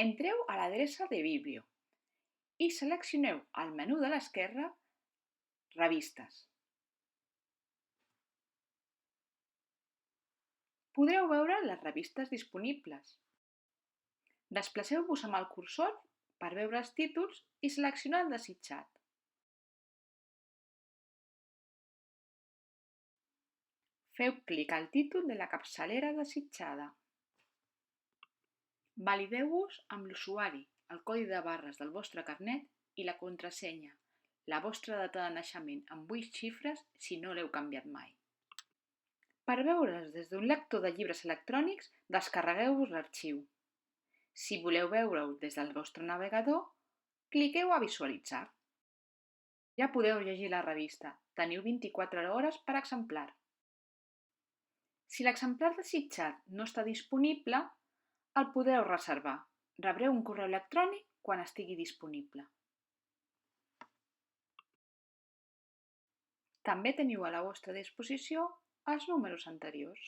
Entreu a l'adreça de Biblio i seleccioneu al menú de l'esquerra Revistes. Podreu veure les revistes disponibles. Desplaceu-vos amb el cursor per veure els títols i seleccionar el desitjat. Feu clic al títol de la capçalera desitjada. Valideu-vos amb l'usuari, el codi de barres del vostre carnet i la contrasenya, la vostra data de naixement amb 8 xifres si no l'heu canviat mai. Per veure'ls des d'un lector de llibres electrònics, descarregueu-vos l'arxiu. Si voleu veure-ho des del vostre navegador, cliqueu a Visualitzar. Ja podeu llegir la revista, teniu 24 hores per exemplar. Si l'exemplar desitjat no està disponible, el podeu reservar. Rebreu un correu electrònic quan estigui disponible. També teniu a la vostra disposició els números anteriors.